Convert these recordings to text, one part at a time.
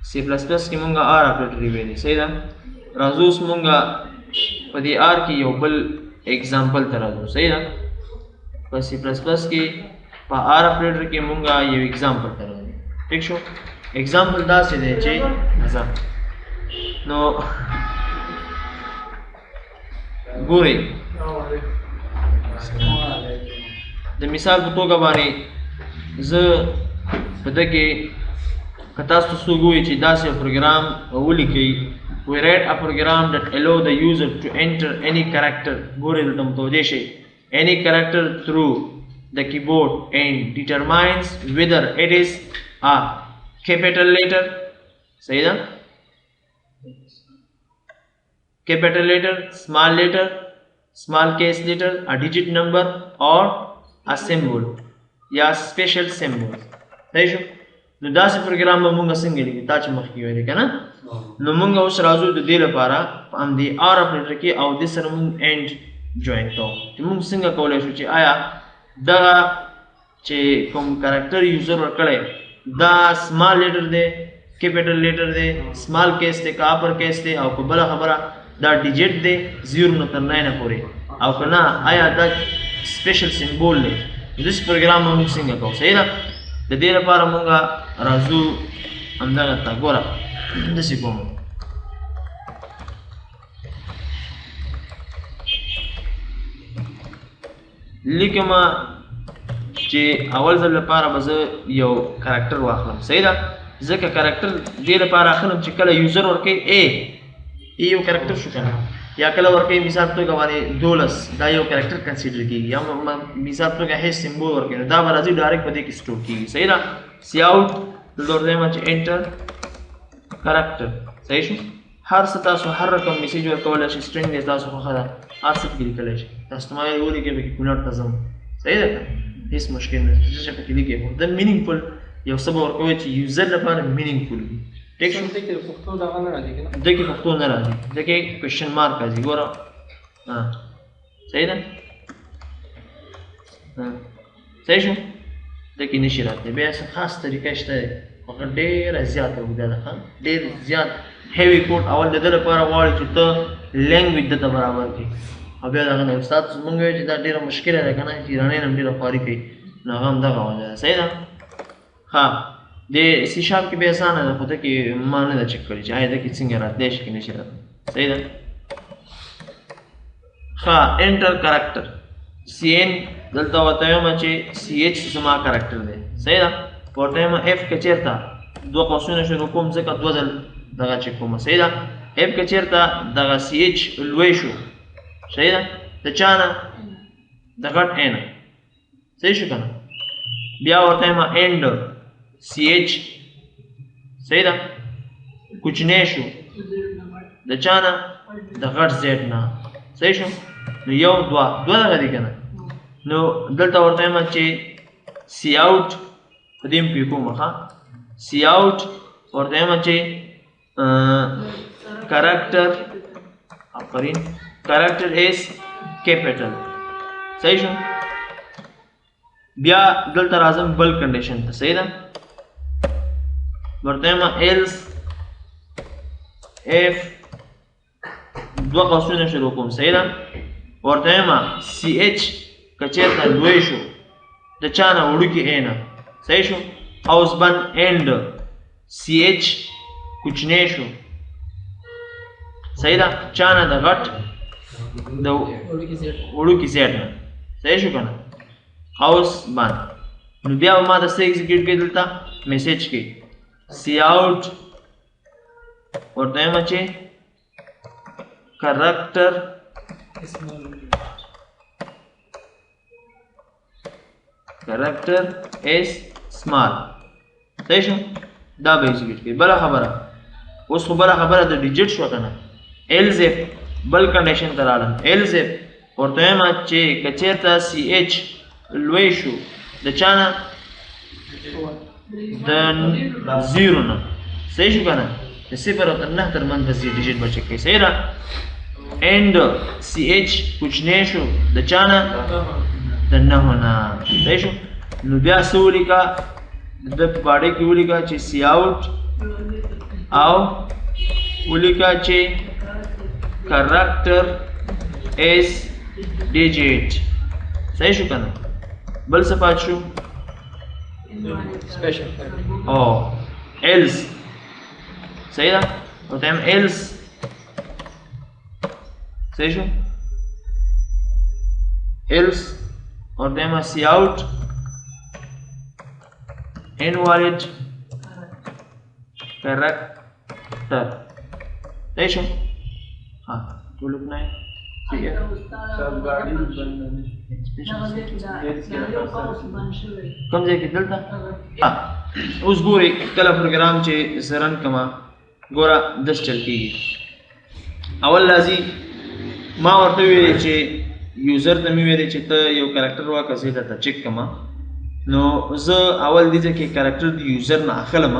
سی پلس پلس کې مونږه آر اپریټر ویلې صحیح ده. راځو اوس مونږه په دې آر کې یو بل اگزامپل ته راځو صحیح ده. په سی پلس پلس کې په آر اپریټر کې مونږه یو اگزامپل ته راځو. ٹھیک شو. اگزامپل داسې دی چې نو ګورئ د مثال په توګه باندې زه په ده کې که تاسو څوک ووایي چې داسې یو پروګرام ولیکئ we write a program that allow the user to enter any character ګورئ دلته متوجه شئ any character through the keyboard and determines whether it is a capital letter صحیح ده capital letter small case letter a digit number or a symbol یا special symbol صحیح شو. نو داسې پروګرام به مونږ څنګه لیکو تا چې مخکې ویلې که نه نو مونږ اوس راځو د دې لپاره په همدې آر اپریټر کې او دې سره مونږ اینډ جوین کوو چې مونږ څنګه کولی شو چې آیا دغه چې کوم کرکټر یوزر ورکړی دا سمال لیټر دی کیپیټل لیټر دی سمال کیس دی که اپر کیس دی او که بله خبره دا ډیجټ دی 0 نه تر 9 پورې او که نه آیا دا سپیشل سمبول دی داسې پروګرام به مونږ څنګه کوو صحیح ده. د دې لپاره مونږ راځو همدغه ته ګوره داسې کوم لیکمه چې اول ځل لپاره به زه یو کرکټر واخلم صحیح ده. ځکه کرکټر دې لپاره اخلم چې کله یوزر ورکوي ای یو کرکټر شو که نه یا کله ورکوي مثال په توګه باندې 12 دا یو کرکټر کنسیډر کېږي یا مثال په توګه هیڅ سمبول ورکوي نو دا به راځي ډایرکټ په دې کې سټور کېږي صحیح ده. سی آوټ دلته ورته وایم چې انټر کرکټر صحیح شو. هر څه تاسو هر رقم میسیج ورکولی شئ سټرنګ دی تاسو خوښه ده هر څه پکې لیکلی شئ تاسو ته ما ویلي ولیکئ پکې کونړ ته ځم صحیح ده که هېڅ مشکل نه څه شی پکې لیکئ خو د مینینګفل یو څه به ورکوئ چې یوزر لپاره مینینګفل وي. ٹھیک شو. دې کې پښتو نه راځي دې کې کوېشن مارک راځي ګوره صحیح ده صحیح شو. دې کې نشي راتلی بیا څه خاص طریقه شته هغه ډېره زیاته اوږده ده ډېر زیات هیوي کوډ اول د ده لپاره غواړي چې ته لینګویج دته برابر کړي او بیا دغه نه استاد مونږ وایو چې دا ډېره مشکله ده که نه چې ایرانۍ نه هم ډېره خواري کوي نو هغه هم دغه وجه ده صحیح ده. ښه د سی شارپ کې بیا اسانه ده خو ده کې ما نه ده چک کړې چې آیا ده کې څنګه راتلی شي که نشي راتلی صحیح ده. ښه انټر کرکټر سی این دلته ورته وایم چې سی ایچ زما کرکټر دی صحیح ده. ورته وایم اف که چېرته دوه قوسونه شروع کوم ځکه دوه ځل دغه چې کومه صحیح ده. اف که چېرته دغه سی ایچ لوی شو صحیح ده د چا نه د غټ ای نه صحیح شو که نه بیا ورته وایم اینډ سی ایچ صحیح ده کوچنی شو د چا نه د غټ زیډ نه صحیح شو. نو یو دوه دغه دي که نه نو دلته ورته وایم چې سی آوټ په دې هم پوه کوم ښه سی آوټ ورته وایم چې کرکټر ایز کیپیټل صحیح شو. بیا دلته راځم بل کنډیشن ته صحیح ده. ورته وایم ایلس اف دوه قوسونه شروع کوم صحیح ده. ورته وایم سی ایچ که چېرته لوی شو د چا نه وړوکي ای نه صحیح شو. اوس بند اینډ سی ایچ کوچنی شو صحیح ده چا نه د غټ د وړوکي زیډ نه صحیح شو که نه اوس بند نو بیا به ما د څه ایګزیکیوټ کوي دلته میسیج کوي سی آوټ ورته وایم چې کرکټر is small صحیح شو. دا به ایګزیکیوټ کوي. بله خبره اوس خو بله خبره د ډیجټ شوه که نه ایلز اف بل کنډیشن ته راغلم ایلز اف ورته وایم چې که چېرته سی ایچ لوی شو د چا نه د 0 نه صحیح شو که نه د 0 او تر 9 تر منځ به ډیجټ به چک کوي صحیح ده. اینډ سی ایچ کوچنی شو د چا نه د 9 نه صحیح شو. نو بیا څه ولیکه د باډۍ کې ولیکه چې سی آوټ او ولیکه چې character is digit. صحیح شو کنه؟ بل څه پات شو؟ special او else. صحیح ده؟ ورته هم else. صحیح شو؟ else ورته هم cout invalid character. صحیح شو؟ ها ټول نه ٹھیک ہے کوم ځای کې دلته اوس ګوري کله پروګرام چې زرن کما ګوره دس چل کېږي اول لازم ما ورته ویلې چې یوزر ته مې ویلې چې ته یو کرکټر واکه زه درته چک کما نو زه اول دې کې کرکټر د یوزر نه اخلم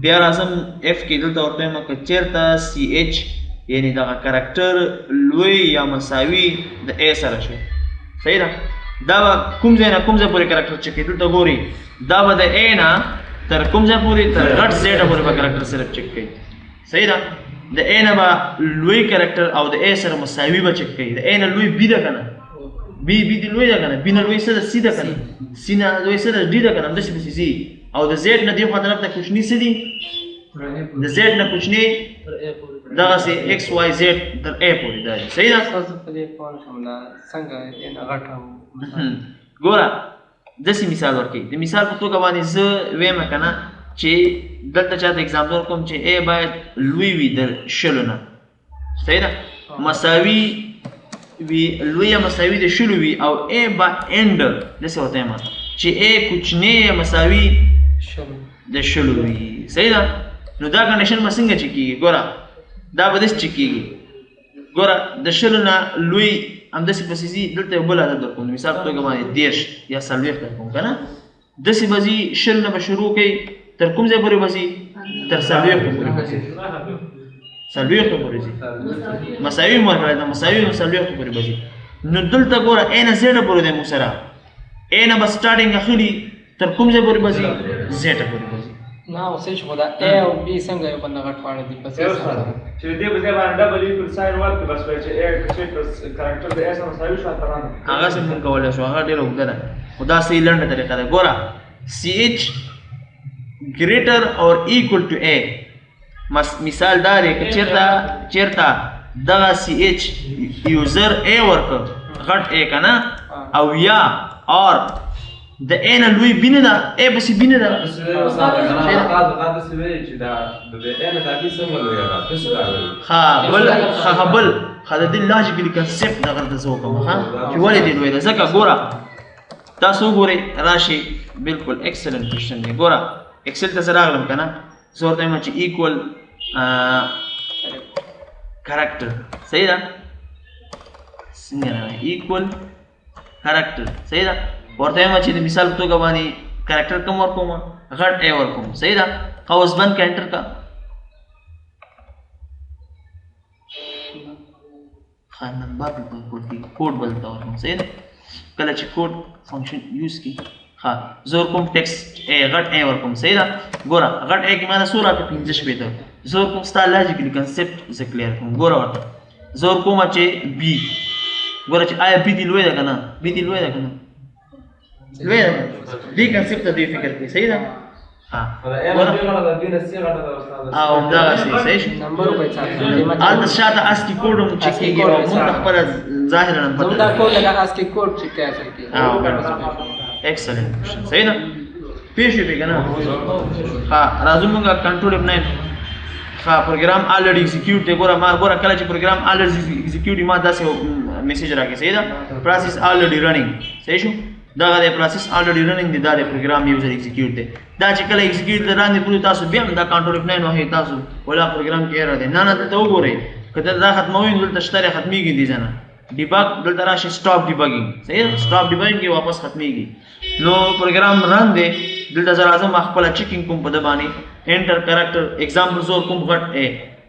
بیا راځم اف کې دلته ورته ما که چیرته سی ایچ یعنی دا کرکټر لوی یا مساوي د ا سره شي صحیح ده دا کوم ځای نه کوم ځای پورې کرکټر چک کېدل ته ګوري دا به د ا نه تر کوم ځای پورې تر غټ زیډ پورې به کرکټر صرف چک کوي صحیح ده د ا نه به لوی کرکټر او د ا سره مساوي به چک کوي د ا نه لوی بي ده کنه بي دی لوی ده کنه بي نه لوی سره سي ده کنه سي نه لوی سره ډي ده کنه داسې به سي او د زیډ نه دی خو طرف ته کوچنی سي دي د زیډ نه کوچنی دغه سي ایکس واي زیډ تر ا پورې ده صحیح ده تاسو په دې پوه شم نه څنګه ان غټه ګوره داسې مثال ورکړي د مثال په توګه باندې زه ویم کنه چې دلته چاته اگزامپل کوم چې ا باید لوی وي د شلو نه صحیح ده مساوي وي لوی یا مساوي د شلو وي او ا با اند داسې ورته یم چې ا کوچنی یا مساوي د شلو وي صحیح ده نو دا کنډیشن به څنګه چې کېږي ګوره دا به داسې چې کېږي ګوره د شلو نه لوی همداسې پسې ځي دلته یو بل عدد درکوم مثال په توګه باندې 10 یا 40 درکوم که نه داسې به ځي شل نه به شروع کوي تر کوم ځای پورې به ځي تر 40 پورې به ځي 40 پورې ځي مساوي مو ورکړی ده مساوي نو 40 پورې به ځي نو دلته ګوره ا نه زیډه پورې دی موږ سره ا نه به سټارټینګ اخلي تر کوم ځای پورې به ځي زیډه پورې به ځي نه اوسې شو دا ا او بي څنګه یو بل غټ پاړه دي پسې چې دې په ځای باندې ډبل ایکوال ساين ورکړي بس وایي چې ا چې کرکټر د اس مساوي شو ترانه هغه څنګه کولای شو هغه ډېر وګړه خدا سي لنډه طریقه ده ګوره سی ایچ greater or equal to a مثال دا دی که چیرته دغه سی ایچ یوزر ا ورکړ غټ ا کنه او یا اور د ا نه لوی بینه ده ا پسې بینه ده ها بل ها د دې لاجیکلی کنسپټ دغه د زو کوم ها چې ولې دی لوی ده ځکه ګوره تاسو ګورئ راشي بالکل ایکسلنٹ کوېشن دی ګوره ایکسل ته زه راغلم که نه زه ورته وایم چې ایکول کرکټر صحیح ده څنګه راغلی ایکول کرکټر صحیح ده ورته وایم چې د مثال په توګه باندې کرکټر کوم ورکوم غټ ا ورکوم صحیح ده قوس بند کا انټر کا ښه نمبر کوډ بلته ورکوم صحیح ده کله چې کوډ فنکشن یوز کی ها زور کوم ټیکسټ ا غټ ا ورکوم صحیح ده ګوره غټ ا کې معنی سوره ته 15 شپې ته زور کوم ستا لاجیکلی کنسپټ ز کلیر کوم ګوره ورته زور کوم چې بي ګوره چې آیا بي دی لوی ده کنه بي دی لوی ده کنه لوی ده دې کنسپټ ته دې فکر کوي صحیح ده ها او دا صحیح شي نمبر په ځای البته شاته اسکی کوډ هم چې کېږي او موږ خپل ظاهرا پته دا کوډ لگا اسکی کوډ چې کیسه کی excellent question صحیح ده پیښې به کنه ها راځو موږ کنټرول اف 9 ها پروګرام already execute دی ګوره ما ګوره کله چې پروګرام already execute ما داسې میسج راکې صحیح ده process already running صحیح شو دا غره process already running دی دا د پروګرام یوزر execute دی دا چې کله execute لاندې پوری تاسو بیا دا کنټرول اف 9 وهي تاسو ولا پروګرام کې error دی نه ته وګورئ کله دا ختموي دلته شتره ختميږي دي ځنه ډیباګ دلته راشي سټاپ ډیباګینګ صحیح سټاپ ډیباګینګ کې واپس ختميږي نو پروګرام رن دی دلته زه راځم خپل چیکینګ کوم په د باندې انټر کرکټر ایگزامپل زور کوم غټ ا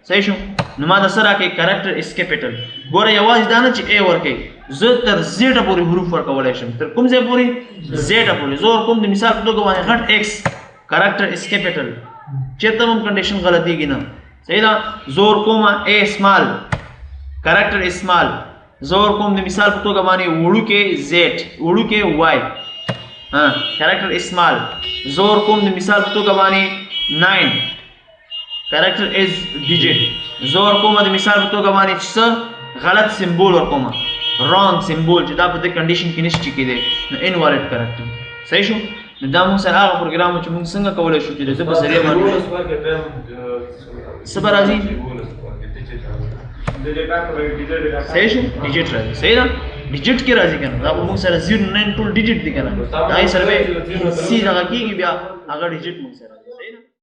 صحیح شو نو ما د سره کې کرکټر اس کیپټل ګوره یوازې دا نه چې ا ورکې زه تر زیډ پورې حروف ورکولای شم تر کوم ځای پورې زیډ پورې زور کوم د مثال په توګه باندې غټ ایکس کرکټر اس کیپټل چیرته هم کنډیشن غلطیږي نه صحیح ده زور کوم ا اسمال کریکټر اسمال زور کوم د مثال په توګه باندې وړوکې زیټ وړوکې وای کریکټر اسمال زور کوم د مثال په توګه باندې 9 کریکټر از ډیجیټ زور کوم د مثال په توګه باندې څه غلط سمبول ورکوم رانګ سمبول چې دا په دې کنډیشن کې نشي کېدی نو انوالید کریکټر صحیح شو نو دا موږ سره هغه پروګرام چې موږ څنګه کولای شو چې د په ذریعہ باندې صبر راځي صحیح شو ډیجیټ راځي صحیح ده ډیجیټ کې راځي کنه دا موږ سره 09 ټول ډیجیټ دي کنه دا یې سره سی دغه کېږي بیا هغه ډیجیټ موږ سره